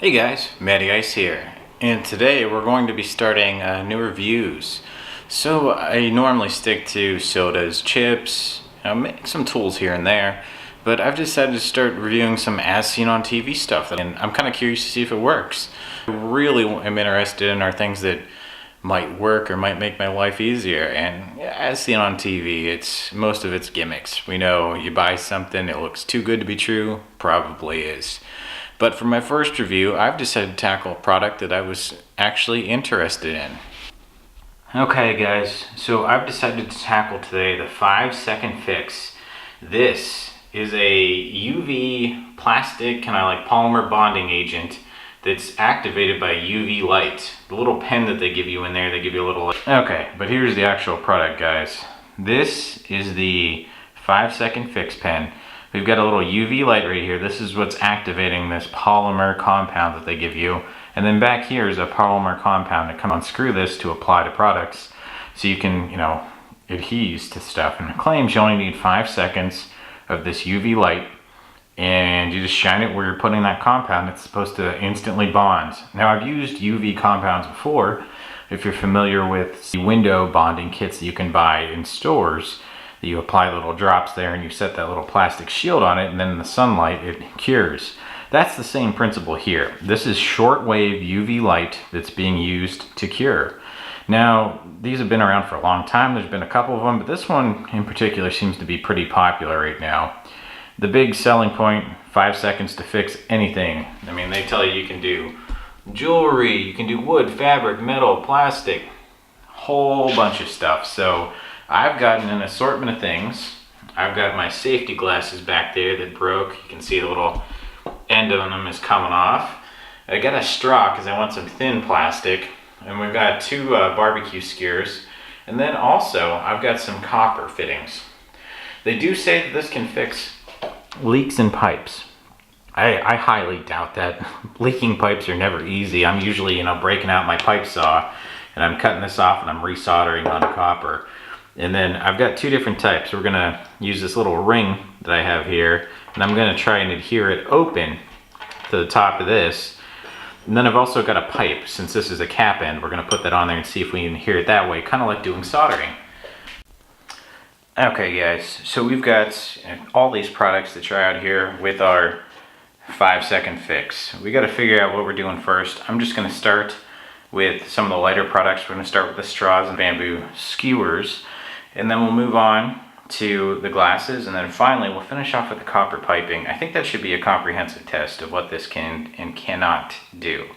Hey guys, Matty Ice here, and today we're going to be starting new reviews. So I normally stick to sodas, chips, make some tools here and there, but I've decided to start reviewing some as seen on TV stuff, and I'm kind of curious to see if it works. I really am interested in are things that might work or might make my life easier, and as seen on TV, most of it's gimmicks. We know you buy something, it looks too good to be true, probably is. But for my first review, I've decided to tackle a product that I was actually interested in. Okay guys, so I've decided to tackle today the 5-second fix. This is a UV plastic kind of like polymer bonding agent that's activated by UV light. The little pen that they give you in there, they give you a little... Okay, but here's the actual product guys. This is the 5-second fix pen. We've got a little UV light right here. This is what's activating this polymer compound that they give you. And then back here is a polymer compound that can unscrew this to apply to products. So you can, adhese to stuff. And it claims you only need 5 seconds of this UV light. And you just shine it where you're putting that compound. It's supposed to instantly bond. Now I've used UV compounds before. If you're familiar with the window bonding kits that you can buy in stores, you apply little drops there and you set that little plastic shield on it, and then in the sunlight it cures. That's the same principle here. This is shortwave UV light that's being used to cure. Now these have been around for a long time. There's been a couple of them, but this one in particular seems to be pretty popular right now. The big selling point, 5 seconds to fix anything. I mean, they tell you can do jewelry, you can do wood, fabric, metal, plastic, whole bunch of stuff. So I've gotten an assortment of things. I've got my safety glasses back there that broke. You can see the little end of them is coming off. I got a straw because I want some thin plastic. And we've got two barbecue skewers. And then also, I've got some copper fittings. They do say that this can fix leaks in pipes. I highly doubt that. Leaking pipes are never easy. I'm usually, breaking out my pipe saw, and I'm cutting this off and I'm resoldering on copper. And then I've got two different types. We're gonna use this little ring that I have here, and I'm gonna try and adhere it open to the top of this. And then I've also got a pipe. Since this is a cap end, we're gonna put that on there and see if we can adhere it that way, kind of like doing soldering. Okay guys, so we've got all these products to try out here with our 5-second fix. We gotta figure out what we're doing first. I'm just gonna start with some of the lighter products. We're gonna start with the straws and bamboo skewers. And then we'll move on to the glasses, and then finally we'll finish off with the copper piping. I think that should be a comprehensive test of what this can and cannot do.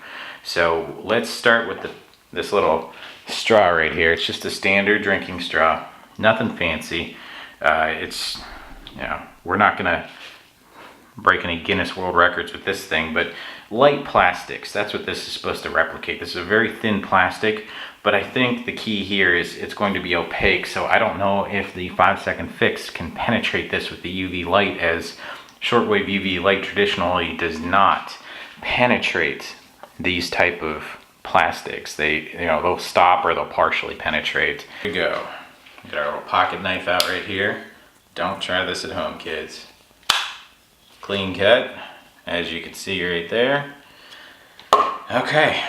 So let's start with this little straw right here. It's just a standard drinking straw, nothing fancy. We're not gonna break any Guinness World Records with this thing, but light plastics, that's what this is supposed to replicate. This is a very thin plastic, but I think the key here is it's going to be opaque, so I don't know if the 5-second fix can penetrate this with the UV light, as shortwave UV light traditionally does not penetrate these type of plastics. They'll stop or they'll partially penetrate. Here we go. Get our little pocket knife out right here. Don't try this at home, kids. Clean cut, as you can see right there. Okay,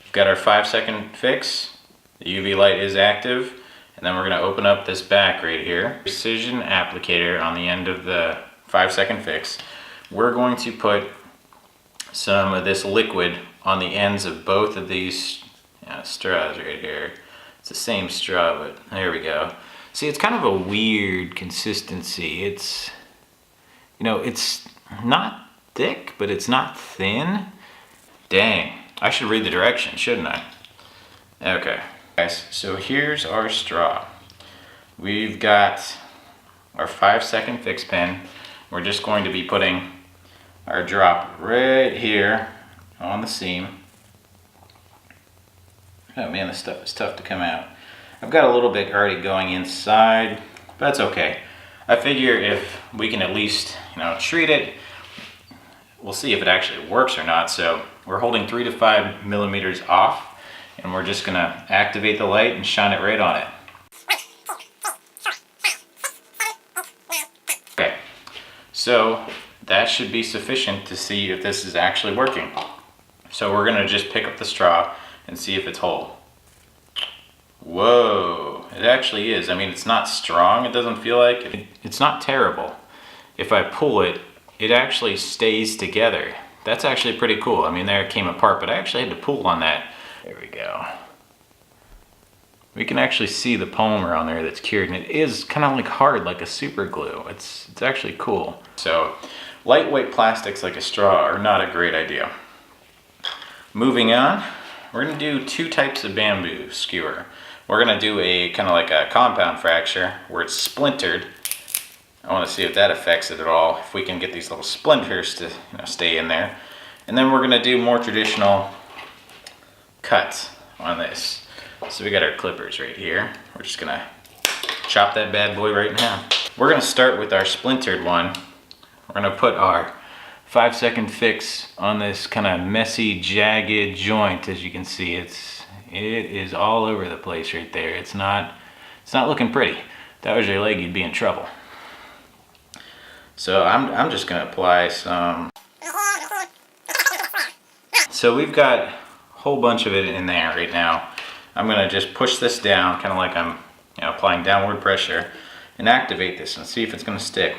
we've got our 5-second fix. The UV light is active, and then we're gonna open up this back right here. Precision applicator on the end of the 5-second fix. We're going to put some of this liquid on the ends of both of these straws right here. It's the same straw, but there we go. See, it's kind of a weird consistency. It's not thick, but it's not thin. Dang, I should read the directions, shouldn't I? Okay, guys, so here's our straw. We've got our 5-second fix pen. We're just going to be putting our drop right here on the seam. Oh man, this stuff is tough to come out. I've got a little bit already going inside, but that's okay. I figure if we can at least, treat it, we'll see if it actually works or not. So we're holding 3 to 5 millimeters off, and we're just gonna activate the light and shine it right on it. Okay, so that should be sufficient to see if this is actually working. So we're gonna just pick up the straw and see if it's whole. Whoa, it actually is. I mean, it's not strong, it doesn't feel like it. It's not terrible. If I pull it, it actually stays together. That's actually pretty cool. I mean, there it came apart, but I actually had to pull on that. There we go. We can actually see the polymer on there that's cured, and it is kind of like hard, like a super glue. It's actually cool. So, lightweight plastics like a straw are not a great idea. Moving on, we're gonna do 2 types of bamboo skewer. We're gonna do a kind of like a compound fracture where it's splintered. I wanna see if that affects it at all, if we can get these little splinters to stay in there. And then we're gonna do more traditional cuts on this. So we got our clippers right here. We're just gonna chop that bad boy right in half. We're gonna start with our splintered one. We're gonna put our 5-second fix on this kind of messy, jagged joint. As you can see, it is all over the place right there. It's not looking pretty. If that was your leg, you'd be in trouble. So I'm just gonna apply some. So we've got a whole bunch of it in there right now. I'm gonna just push this down, kind of like I'm applying downward pressure, and activate this and see if it's gonna stick.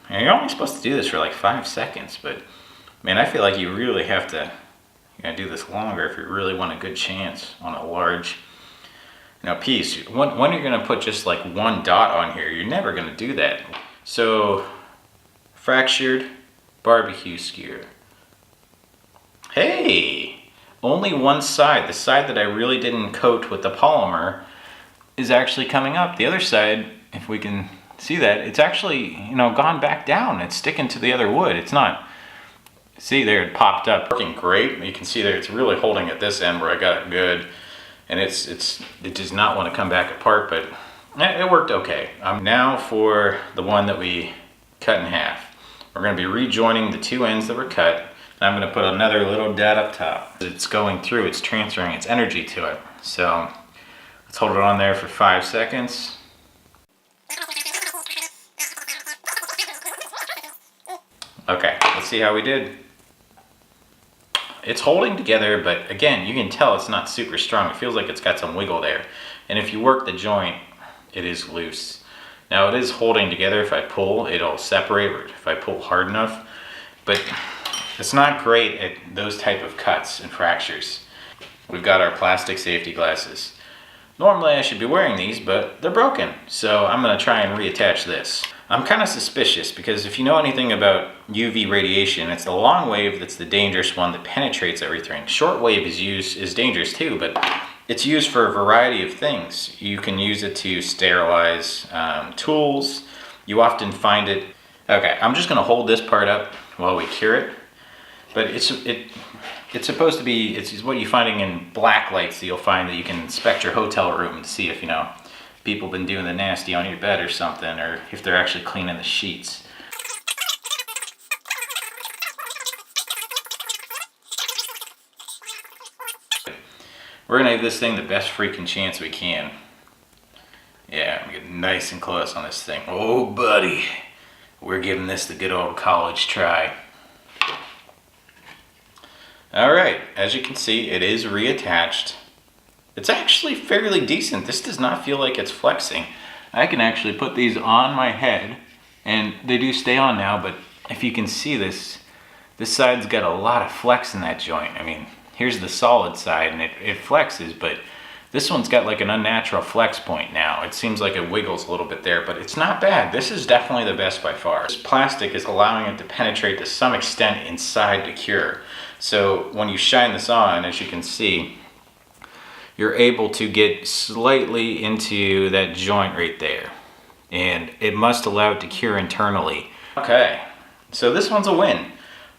And you're only supposed to do this for like 5 seconds, but man, I feel like you really have to do this longer if you really want a good chance on a large piece. When you're gonna put just like 1 dot on here, you're never gonna do that. So, fractured barbecue skewer. Hey, only one side, the side that I really didn't coat with the polymer, is actually coming up. The other side, if we can see that, it's actually gone back down. It's sticking to the other wood. It's not. See there, it popped up. Working great. You can see there, it's really holding at this end where I got it good, and it does not want to come back apart, but it worked okay. Now for the one that we cut in half. We're going to be rejoining the 2 ends that were cut, and I'm going to put another little dot up top. It's going through, it's transferring its energy to it. So let's hold it on there for 5 seconds. Okay, let's see how we did. It's holding together, but again, you can tell it's not super strong. It feels like it's got some wiggle there. And if you work the joint, it is loose. Now it is holding together. If I pull, it'll separate, or if I pull hard enough. But it's not great at those type of cuts and fractures. We've got our plastic safety glasses. Normally I should be wearing these, but they're broken. So I'm gonna try and reattach this. I'm kind of suspicious because if you know anything about UV radiation, it's the long wave that's the dangerous one that penetrates everything. Short wave is dangerous too, but it's used for a variety of things. You can use it to sterilize tools. You often find it. Okay, I'm just gonna hold this part up while we cure it. But it's supposed to be, it's what you're finding in black lights that you'll find that you can inspect your hotel room to see if people been doing the nasty on your bed or something, or if they're actually cleaning the sheets. We're gonna give this thing the best freaking chance we can. Yeah, I'm getting nice and close on this thing. Oh buddy, we're giving this the good old college try. Alright, as you can see, it is reattached. It's actually fairly decent. This does not feel like it's flexing. I can actually put these on my head, and they do stay on now, but if you can see this side's got a lot of flex in that joint. I mean, here's the solid side, and it flexes, but this one's got like an unnatural flex point now. It seems like it wiggles a little bit there, but it's not bad. This is definitely the best by far. This plastic is allowing it to penetrate to some extent inside the cure. So when you shine this on, as you can see, you're able to get slightly into that joint right there. And it must allow it to cure internally. Okay, so this one's a win.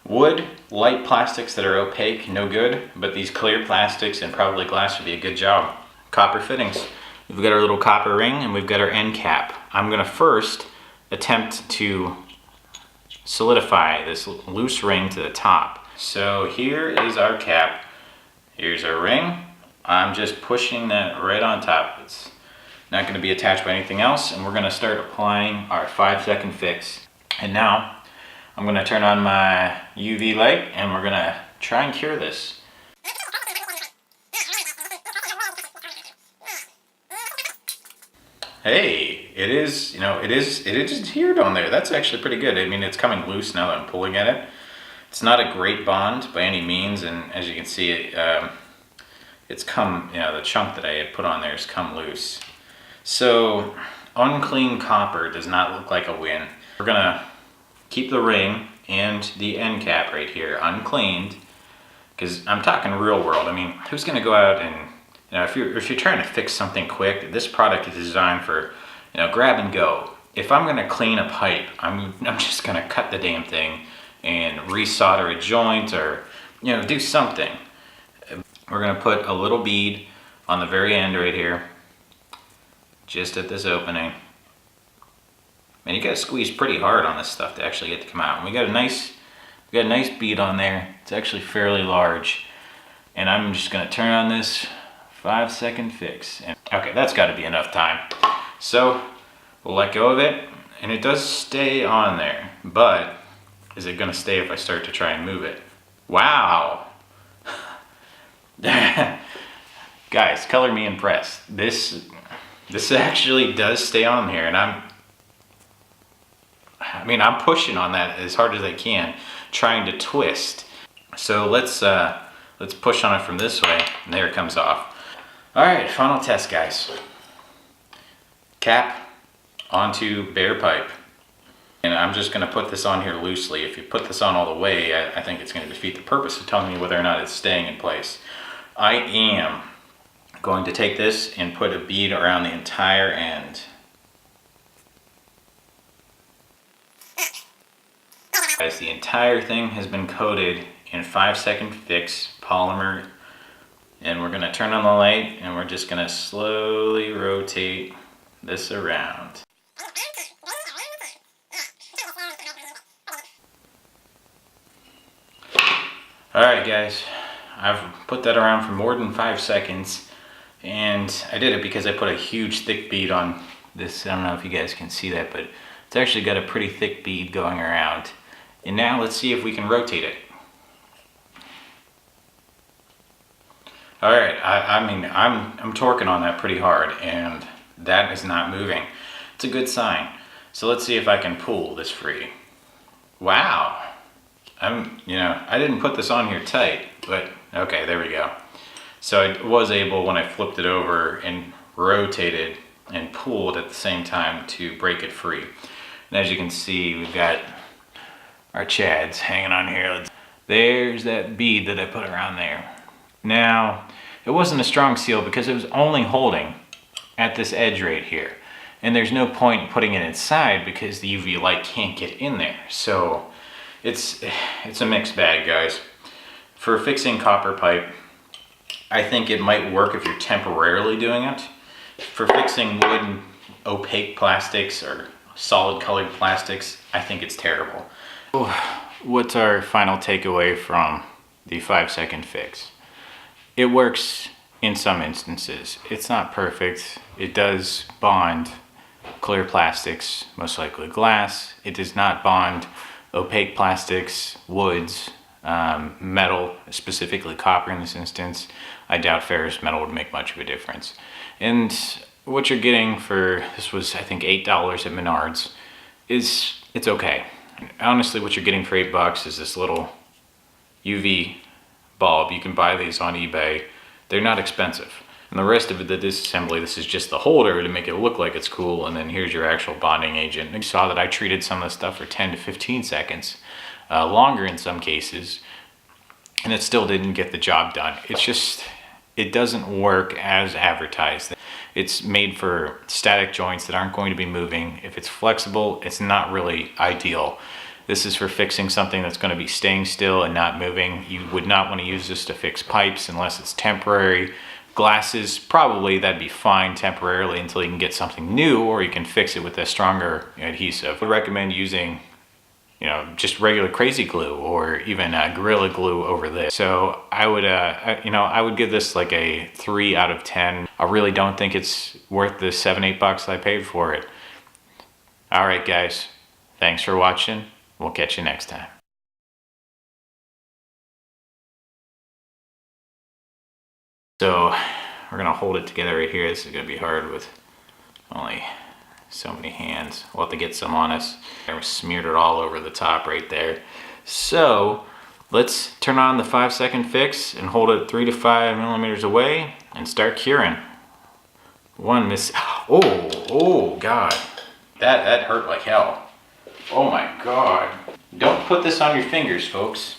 Wood, light plastics that are opaque, no good, but these clear plastics and probably glass would be a good job. Copper fittings. We've got our little copper ring and we've got our end cap. I'm gonna first attempt to solidify this loose ring to the top. So here is our cap. Here's our ring. I'm just pushing that right on top. It's not going to be attached by anything else, and we're going to start applying our 5-second fix. And now I'm going to turn on my UV light and we're going to try and cure this. Hey, it is, it is adhered on there. That's actually pretty good. I mean, it's coming loose now that I'm pulling at it. It's not a great bond by any means, and as you can see, it's come, the chunk that I had put on there has come loose. So, unclean copper does not look like a win. We're gonna keep the ring and the end cap right here uncleaned, because I'm talking real world. I mean, who's gonna go out and, if you're trying to fix something quick, this product is designed for, grab and go. If I'm gonna clean a pipe, I'm just gonna cut the damn thing and resolder a joint or, do something. We're gonna put a little bead on the very end right here, just at this opening. Man, you gotta squeeze pretty hard on this stuff to actually get it to come out. And we got a nice bead on there. It's actually fairly large. And I'm just gonna turn on this 5-second fix. And, okay, that's gotta be enough time. So, we'll let go of it, and it does stay on there, but is it gonna stay if I start to try and move it? Wow! Guys, color me impressed. This actually does stay on here, and I'm pushing on that as hard as I can, trying to twist. So let's push on it from this way, and there it comes off. All right, final test, guys. Cap onto bare pipe. And I'm just gonna put this on here loosely. If you put this on all the way, I think it's gonna defeat the purpose of telling me whether or not it's staying in place. I am going to take this and put a bead around the entire end. Guys, the entire thing has been coated in 5-second fix polymer, and we're gonna turn on the light and we're just gonna slowly rotate this around. Alright guys, I've put that around for more than 5 seconds, and I did it because I put a huge thick bead on this. I don't know if you guys can see that, but it's actually got a pretty thick bead going around. And now let's see if we can rotate it. Alright, I'm torquing on that pretty hard, and that is not moving. It's a good sign. So let's see if I can pull this free. Wow. I didn't put this on here tight, but okay, there we go. So I was able, when I flipped it over and rotated and pulled at the same time, to break it free. And as you can see, we've got our chads hanging on here. There's that bead that I put around there. Now, it wasn't a strong seal because it was only holding at this edge right here. And there's no point in putting it inside because the UV light can't get in there. So it's a mixed bag, guys. For fixing copper pipe, I think it might work if you're temporarily doing it. For fixing wood and opaque plastics or solid colored plastics, I think it's terrible. What's our final takeaway from the 5-second fix? It works in some instances. It's not perfect. It does bond clear plastics, most likely glass. It does not bond opaque plastics, woods, metal, specifically copper in this instance. I doubt ferrous metal would make much of a difference. And what you're getting for, this was I think $8 at Menards, it's okay. Honestly, what you're getting for $8 is this little UV bulb. You can buy these on eBay. They're not expensive. And the rest of it, the disassembly, this is just the holder to make it look like it's cool, and then here's your actual bonding agent. And you saw that I treated some of the stuff for 10 to 15 seconds, longer in some cases, and it still didn't get the job done. It's just, it doesn't work as advertised. It's made for static joints that aren't going to be moving. If it's flexible, it's not really ideal. This is for fixing something that's going to be staying still and not moving. You would not want to use this to fix pipes unless it's temporary. Glasses, probably that'd be fine temporarily until you can get something new, or you can fix it with a stronger adhesive. I would recommend using you know, just regular crazy glue or even Gorilla Glue over this. So I would, you know, I would give this like a 3 out of 10. I really don't think it's worth the $7-8 I paid for it. All right, guys, thanks for watching. We'll catch you next time. So we're gonna hold it together right here. This is gonna be hard with only so many hands. We'll have to get some on us. And we smeared it all over the top right there. So let's turn on the 5-second fix and hold it 3 to 5 millimeters away and start curing. One miss. Oh God. That hurt like hell. Oh my God. Don't put this on your fingers, folks.